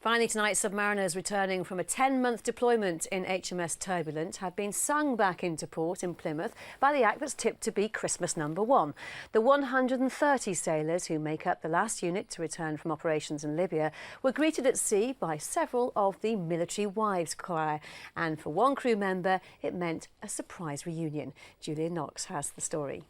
Finally tonight, submariners returning from a 10-month deployment in HMS Turbulent have been sung back into port in Plymouth by the act that's tipped to be Christmas #1. The 130 sailors who make up the last unit to return from operations in Libya were greeted at sea by several of the military wives choir, and for one crew member it meant a surprise reunion. Julia Knox has the story.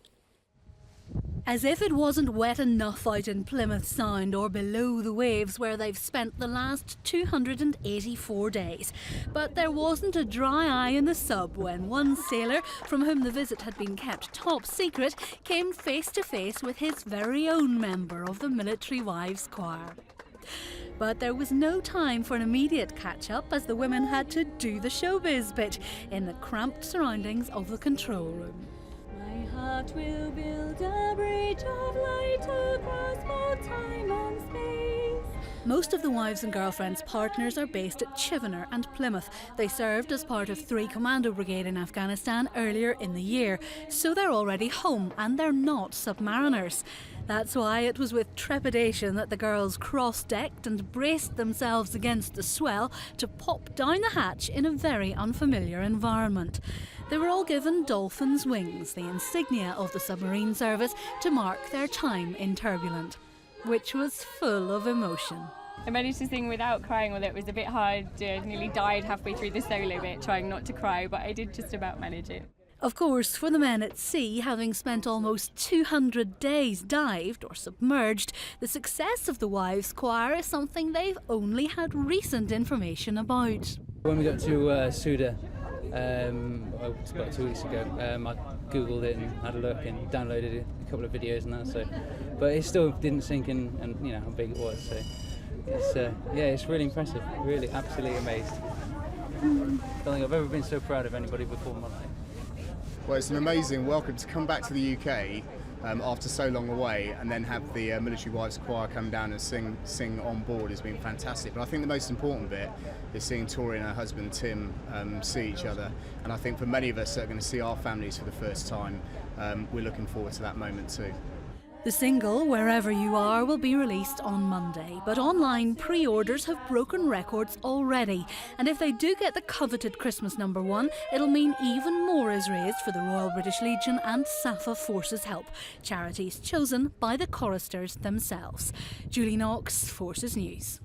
As if it wasn't wet enough out in Plymouth Sound or below the waves where they've spent the last 284 days. But there wasn't a dry eye in the sub when one sailor, from whom the visit had been kept top secret, came face to face with his very own member of the Military Wives Choir. But there was no time for an immediate catch-up as the women had to do the showbiz bit in the cramped surroundings of the control room. My heart will build a bridge of light across both time and space. Most of the Wives and Girlfriends partners are based at Chivener and Plymouth. They served as part of 3 Commando Brigade in Afghanistan earlier in the year, so they're already home and they're not submariners. That's why it was with trepidation that the girls cross-decked and braced themselves against the swell to pop down the hatch in a very unfamiliar environment. They were all given dolphin's wings, the insignia of the submarine service, to mark their time in Turbulent, which was full of emotion. I managed to sing without crying, although it was a bit hard. I nearly died halfway through the solo bit trying not to cry, but I did just about manage it. Of course, for the men at sea, having spent almost 200 days dived or submerged, the success of the Wives Choir is something they've only had recent information about. When we got to Suda, about 2 weeks ago, I googled it and had a look and downloaded a couple of videos and that. So, but it still didn't sink in, and you know how big it was. So, it's really impressive. Really, absolutely amazed. I don't think I've ever been so proud of anybody before in my life. Well, it's an amazing welcome to come back to the UK after so long away, and then have the Military Wives Choir come down and sing on board has been fantastic. But I think the most important bit is seeing Tori and her husband Tim see each other, and I think for many of us that are going to see our families for the first time, we're looking forward to that moment too. The single, Wherever You Are, will be released on Monday, but online pre-orders have broken records already, and if they do get the coveted Christmas #1, it'll mean even more is raised for the Royal British Legion and SAFA Forces Help, charities chosen by the choristers themselves. Julie Knox, Forces News.